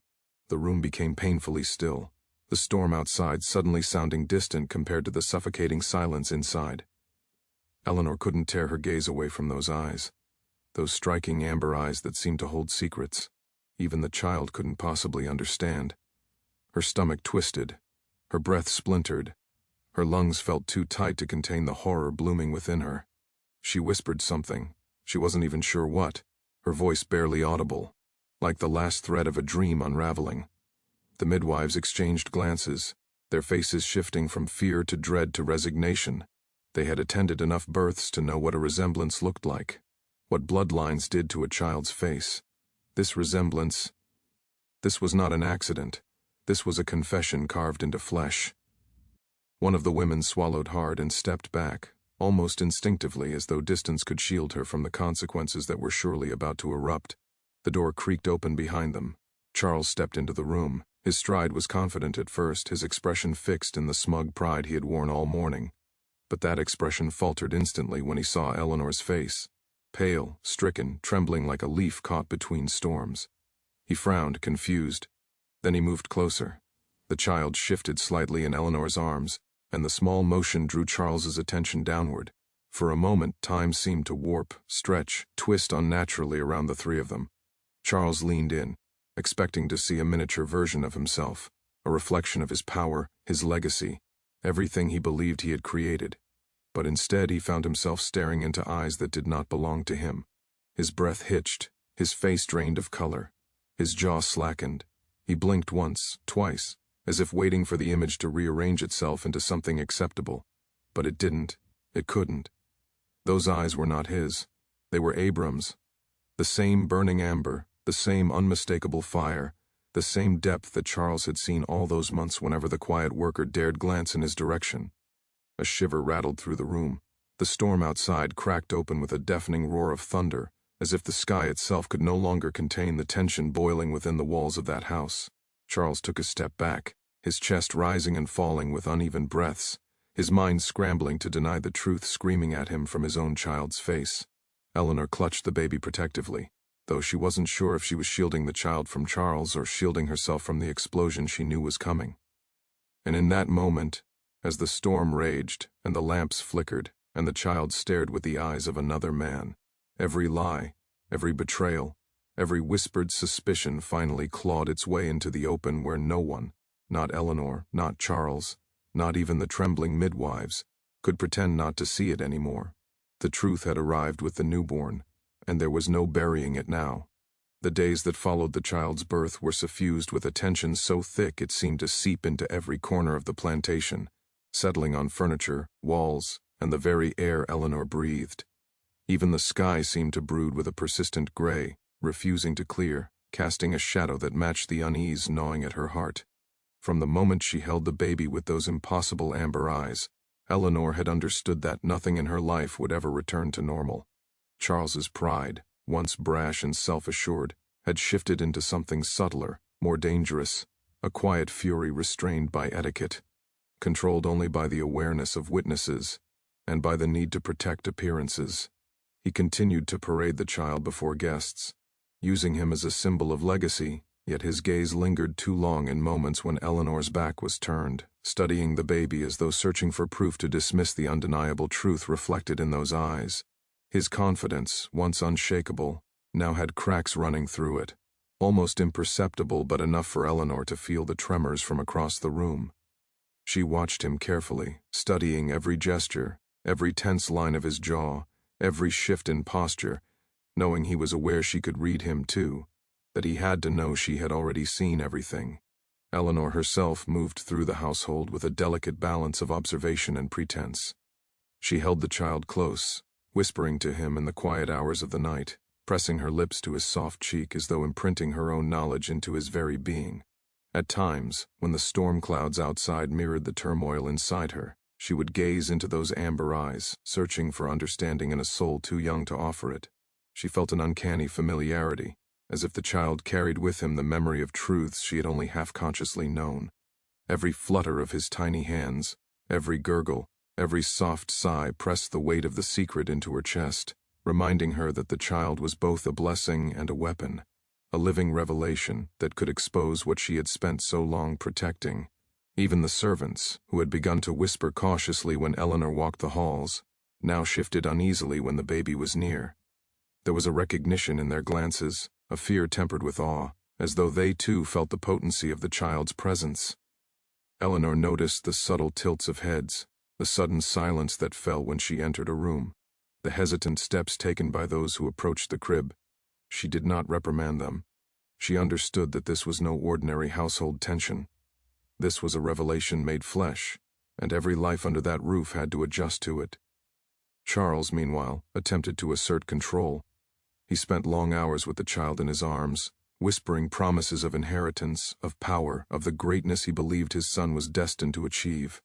The room became painfully still, the storm outside suddenly sounding distant compared to the suffocating silence inside. Eleanor couldn't tear her gaze away from those eyes, those striking amber eyes that seemed to hold secrets even the child couldn't possibly understand. Her stomach twisted, her breath splintered, her lungs felt too tight to contain the horror blooming within her. She whispered something, she wasn't even sure what, her voice barely audible, like the last thread of a dream unraveling. The midwives exchanged glances, their faces shifting from fear to dread to resignation. They had attended enough births to know what a resemblance looked like, what bloodlines did to a child's face. This resemblance, this was not an accident. This was a confession carved into flesh. One of the women swallowed hard and stepped back, almost instinctively, as though distance could shield her from the consequences that were surely about to erupt. The door creaked open behind them. Charles stepped into the room. His stride was confident at first, his expression fixed in the smug pride he had worn all morning. But that expression faltered instantly when he saw Eleanor's face. Pale, stricken, trembling like a leaf caught between storms. He frowned, confused. Then he moved closer. The child shifted slightly in Eleanor's arms, and the small motion drew Charles's attention downward. For a moment, time seemed to warp, stretch, twist unnaturally around the three of them. Charles leaned in, expecting to see a miniature version of himself, a reflection of his power, his legacy, everything he believed he had created. But instead he found himself staring into eyes that did not belong to him. His breath hitched, his face drained of color, his jaw slackened. He blinked once, twice, as if waiting for the image to rearrange itself into something acceptable. But it didn't. It couldn't. Those eyes were not his. They were Abram's. The same burning amber, the same unmistakable fire, the same depth that Charles had seen all those months whenever the quiet worker dared glance in his direction. A shiver rattled through the room. The storm outside cracked open with a deafening roar of thunder, as if the sky itself could no longer contain the tension boiling within the walls of that house. Charles took a step back, his chest rising and falling with uneven breaths, his mind scrambling to deny the truth screaming at him from his own child's face. Eleanor clutched the baby protectively, though she wasn't sure if she was shielding the child from Charles or shielding herself from the explosion she knew was coming. And in that moment, as the storm raged, and the lamps flickered, and the child stared with the eyes of another man, every lie, every betrayal, every whispered suspicion finally clawed its way into the open where no one, not Eleanor, not Charles, not even the trembling midwives, could pretend not to see it anymore. The truth had arrived with the newborn, and there was no burying it now. The days that followed the child's birth were suffused with a tension so thick it seemed to seep into every corner of the plantation, settling on furniture, walls, and the very air Eleanor breathed. Even the sky seemed to brood with a persistent gray, refusing to clear, casting a shadow that matched the unease gnawing at her heart. From the moment she held the baby with those impossible amber eyes, Eleanor had understood that nothing in her life would ever return to normal. Charles's pride, once brash and self-assured, had shifted into something subtler, more dangerous, a quiet fury restrained by etiquette, controlled only by the awareness of witnesses, and by the need to protect appearances. He continued to parade the child before guests, using him as a symbol of legacy, yet his gaze lingered too long in moments when Eleanor's back was turned, studying the baby as though searching for proof to dismiss the undeniable truth reflected in those eyes. His confidence, once unshakable, now had cracks running through it, almost imperceptible but enough for Eleanor to feel the tremors from across the room. She watched him carefully, studying every gesture, every tense line of his jaw, every shift in posture, knowing he was aware she could read him too, that he had to know she had already seen everything. Eleanor herself moved through the household with a delicate balance of observation and pretense. She held the child close, whispering to him in the quiet hours of the night, pressing her lips to his soft cheek as though imprinting her own knowledge into his very being. At times, when the storm clouds outside mirrored the turmoil inside her, she would gaze into those amber eyes, searching for understanding in a soul too young to offer it. She felt an uncanny familiarity, as if the child carried with him the memory of truths she had only half-consciously known. Every flutter of his tiny hands, every gurgle, every soft sigh pressed the weight of the secret into her chest, reminding her that the child was both a blessing and a weapon, a living revelation that could expose what she had spent so long protecting. Even the servants, who had begun to whisper cautiously when Eleanor walked the halls, now shifted uneasily when the baby was near. There was a recognition in their glances, a fear tempered with awe, as though they too felt the potency of the child's presence. Eleanor noticed the subtle tilts of heads, the sudden silence that fell when she entered a room, the hesitant steps taken by those who approached the crib. She did not reprimand them. She understood that this was no ordinary household tension. This was a revelation made flesh, and every life under that roof had to adjust to it. Charles, meanwhile, attempted to assert control. He spent long hours with the child in his arms, whispering promises of inheritance, of power, of the greatness he believed his son was destined to achieve.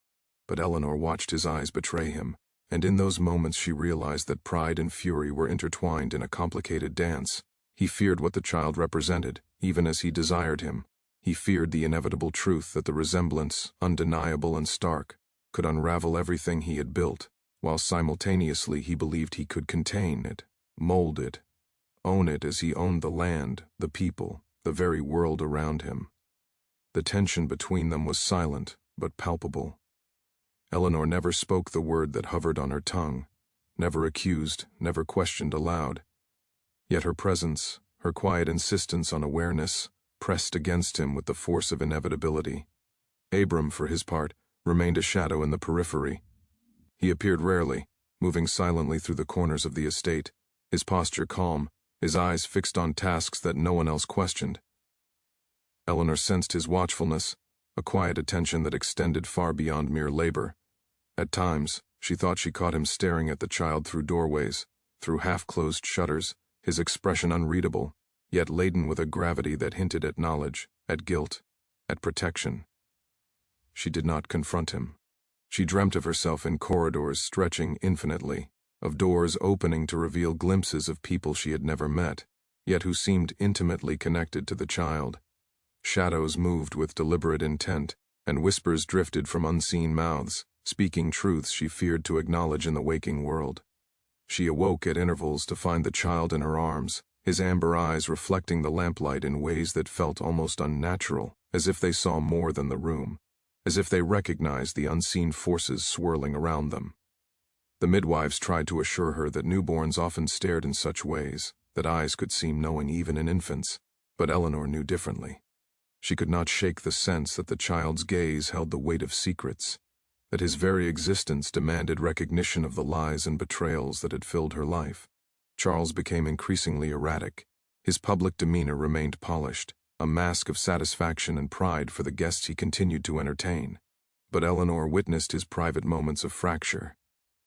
But Eleanor watched his eyes betray him, and in those moments she realized that pride and fury were intertwined in a complicated dance. He feared what the child represented, even as he desired him. He feared the inevitable truth that the resemblance, undeniable and stark, could unravel everything he had built, while simultaneously he believed he could contain it, mold it, own it as he owned the land, the people, the very world around him. The tension between them was silent, but palpable. Eleanor never spoke the word that hovered on her tongue, never accused, never questioned aloud. Yet her presence, her quiet insistence on awareness, pressed against him with the force of inevitability. Abram, for his part, remained a shadow in the periphery. He appeared rarely, moving silently through the corners of the estate, his posture calm, his eyes fixed on tasks that no one else questioned. Eleanor sensed his watchfulness, a quiet attention that extended far beyond mere labor. At times, she thought she caught him staring at the child through doorways, through half-closed shutters, his expression unreadable, yet laden with a gravity that hinted at knowledge, at guilt, at protection. She did not confront him. She dreamt of herself in corridors stretching infinitely, of doors opening to reveal glimpses of people she had never met, yet who seemed intimately connected to the child. Shadows moved with deliberate intent, and whispers drifted from unseen mouths, speaking truths she feared to acknowledge in the waking world. She awoke at intervals to find the child in her arms, his amber eyes reflecting the lamplight in ways that felt almost unnatural, as if they saw more than the room, as if they recognized the unseen forces swirling around them. The midwives tried to assure her that newborns often stared in such ways, that eyes could seem knowing even in infants, but Eleanor knew differently. She could not shake the sense that the child's gaze held the weight of secrets, that his very existence demanded recognition of the lies and betrayals that had filled her life. Charles became increasingly erratic. His public demeanor remained polished, a mask of satisfaction and pride for the guests he continued to entertain. But Eleanor witnessed his private moments of fracture.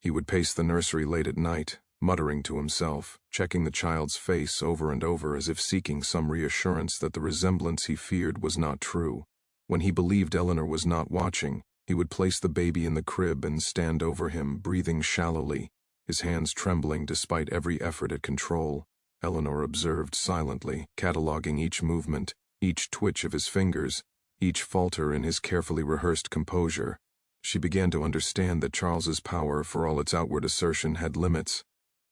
He would pace the nursery late at night, muttering to himself, checking the child's face over and over as if seeking some reassurance that the resemblance he feared was not true. When he believed Eleanor was not watching, he would place the baby in the crib and stand over him, breathing shallowly, his hands trembling despite every effort at control. Eleanor observed silently, cataloging each movement, each twitch of his fingers, each falter in his carefully rehearsed composure. She began to understand that Charles's power, for all its outward assertion, had limits.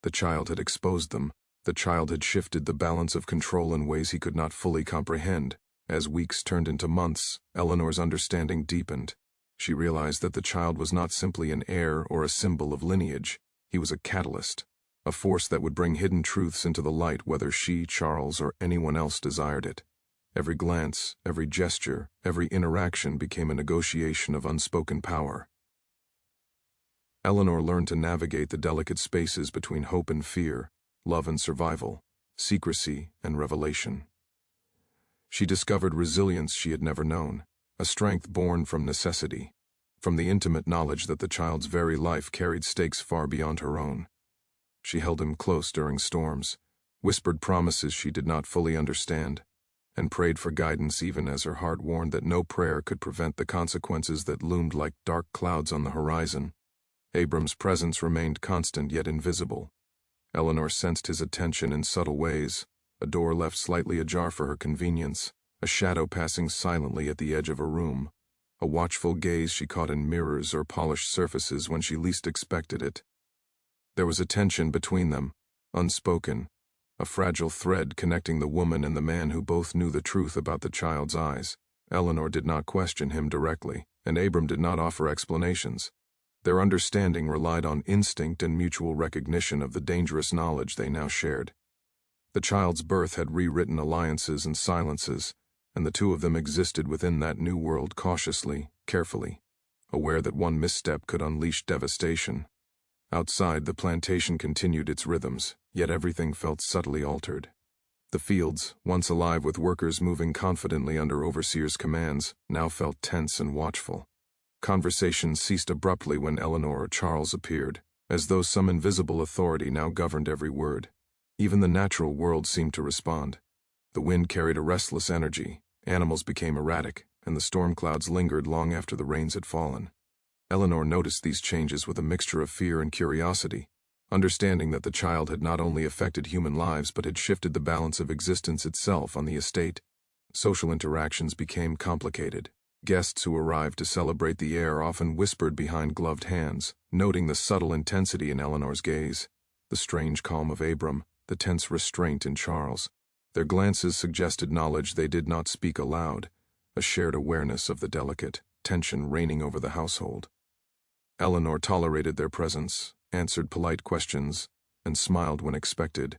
The child had exposed them. The child had shifted the balance of control in ways he could not fully comprehend. As weeks turned into months, Eleanor's understanding deepened. She realized that the child was not simply an heir or a symbol of lineage. He was a catalyst, a force that would bring hidden truths into the light whether she, Charles, or anyone else desired it. Every glance, every gesture, every interaction became a negotiation of unspoken power. Eleanor learned to navigate the delicate spaces between hope and fear, love and survival, secrecy and revelation. She discovered resilience she had never known, a strength born from necessity, from the intimate knowledge that the child's very life carried stakes far beyond her own. She held him close during storms, whispered promises she did not fully understand, and prayed for guidance even as her heart warned that no prayer could prevent the consequences that loomed like dark clouds on the horizon. Abram's presence remained constant yet invisible. Eleanor sensed his attention in subtle ways, a door left slightly ajar for her convenience, a shadow passing silently at the edge of a room, a watchful gaze she caught in mirrors or polished surfaces when she least expected it. There was a tension between them, unspoken, a fragile thread connecting the woman and the man who both knew the truth about the child's eyes. Eleanor did not question him directly, and Abram did not offer explanations. Their understanding relied on instinct and mutual recognition of the dangerous knowledge they now shared. The child's birth had rewritten alliances and silences, and the two of them existed within that new world cautiously, carefully, aware that one misstep could unleash devastation. Outside, the plantation continued its rhythms, yet everything felt subtly altered. The fields, once alive with workers moving confidently under overseers' commands, now felt tense and watchful. Conversations ceased abruptly when Eleanor or Charles appeared, as though some invisible authority now governed every word. Even the natural world seemed to respond. The wind carried a restless energy, animals became erratic, and the storm clouds lingered long after the rains had fallen. Eleanor noticed these changes with a mixture of fear and curiosity, understanding that the child had not only affected human lives but had shifted the balance of existence itself on the estate. Social interactions became complicated. Guests who arrived to celebrate the heir often whispered behind gloved hands, noting the subtle intensity in Eleanor's gaze, the strange calm of Abram, the tense restraint in Charles. Their glances suggested knowledge they did not speak aloud, a shared awareness of the delicate tension reigning over the household. Eleanor tolerated their presence, answered polite questions, and smiled when expected,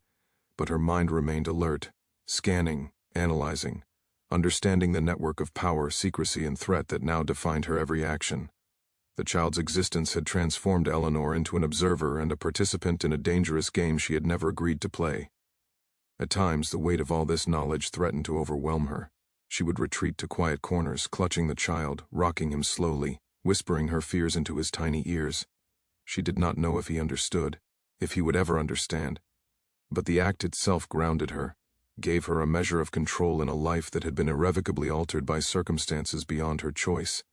but her mind remained alert, scanning, analyzing, understanding the network of power, secrecy, and threat that now defined her every action. The child's existence had transformed Eleanor into an observer and a participant in a dangerous game she had never agreed to play. At times, the weight of all this knowledge threatened to overwhelm her. She would retreat to quiet corners, clutching the child, rocking him slowly, whispering her fears into his tiny ears. She did not know if he understood, if he would ever understand. But the act itself grounded her, gave her a measure of control in a life that had been irrevocably altered by circumstances beyond her choice.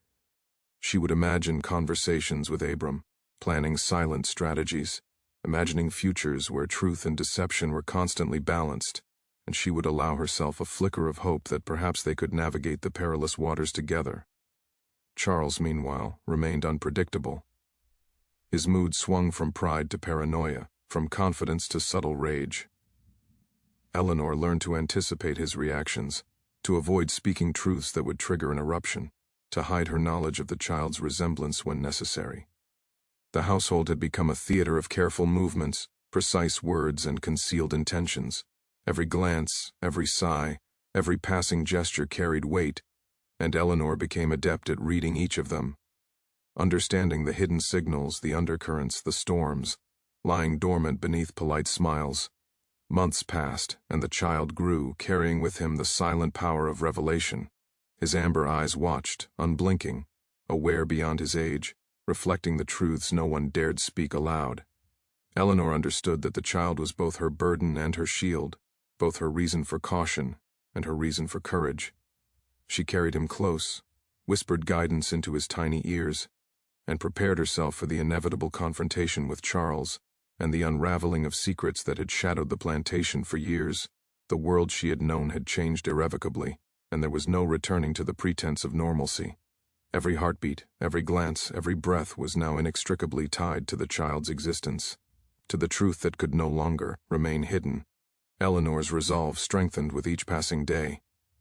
She would imagine conversations with Abram, planning silent strategies, imagining futures where truth and deception were constantly balanced, and she would allow herself a flicker of hope that perhaps they could navigate the perilous waters together. Charles, meanwhile, remained unpredictable. His mood swung from pride to paranoia, from confidence to subtle rage. Eleanor learned to anticipate his reactions, to avoid speaking truths that would trigger an eruption, to hide her knowledge of the child's resemblance when necessary. The household had become a theater of careful movements, precise words, and concealed intentions. Every glance, every sigh, every passing gesture carried weight, and Eleanor became adept at reading each of them, understanding the hidden signals, the undercurrents, the storms, lying dormant beneath polite smiles. Months passed, and the child grew, carrying with him the silent power of revelation. His amber eyes watched, unblinking, aware beyond his age, reflecting the truths no one dared speak aloud. Eleanor understood that the child was both her burden and her shield, both her reason for caution and her reason for courage. She carried him close, whispered guidance into his tiny ears, and prepared herself for the inevitable confrontation with Charles and the unraveling of secrets that had shadowed the plantation for years. The world she had known had changed irrevocably, and there was no returning to the pretense of normalcy. Every heartbeat, every glance, every breath was now inextricably tied to the child's existence, to the truth that could no longer remain hidden. Eleanor's resolve strengthened with each passing day.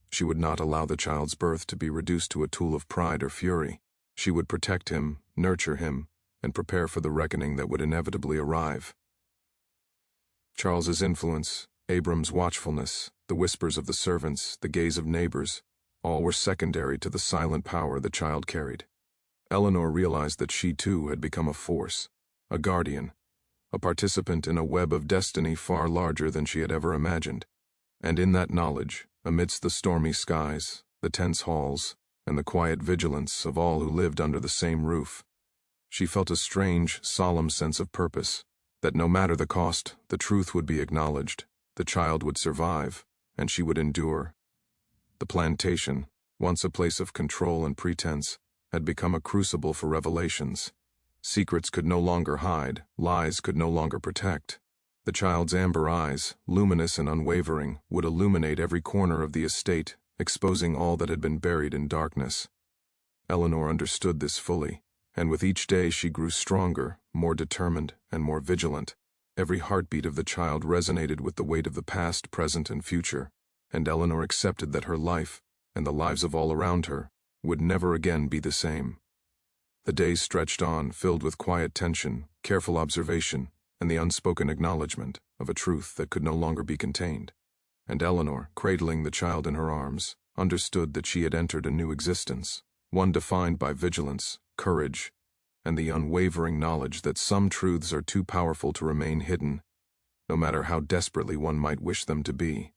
She would not allow the child's birth to be reduced to a tool of pride or fury. She would protect him, nurture him, and prepare for the reckoning that would inevitably arrive. Charles's influence, Abram's watchfulness, the whispers of the servants, the gaze of neighbors, all were secondary to the silent power the child carried. Eleanor realized that she too had become a force, a guardian, a participant in a web of destiny far larger than she had ever imagined. And in that knowledge, amidst the stormy skies, the tense halls, and the quiet vigilance of all who lived under the same roof, she felt a strange, solemn sense of purpose, that no matter the cost, the truth would be acknowledged, the child would survive, and she would endure. The plantation, once a place of control and pretense, had become a crucible for revelations. Secrets could no longer hide, lies could no longer protect. The child's amber eyes, luminous and unwavering, would illuminate every corner of the estate, exposing all that had been buried in darkness. Eleanor understood this fully, and with each day she grew stronger, more determined, and more vigilant. Every heartbeat of the child resonated with the weight of the past, present, and future, and Eleanor accepted that her life, and the lives of all around her, would never again be the same. The days stretched on, filled with quiet tension, careful observation, and the unspoken acknowledgement of a truth that could no longer be contained. And Eleanor, cradling the child in her arms, understood that she had entered a new existence, one defined by vigilance, courage, and the unwavering knowledge that some truths are too powerful to remain hidden, no matter how desperately one might wish them to be.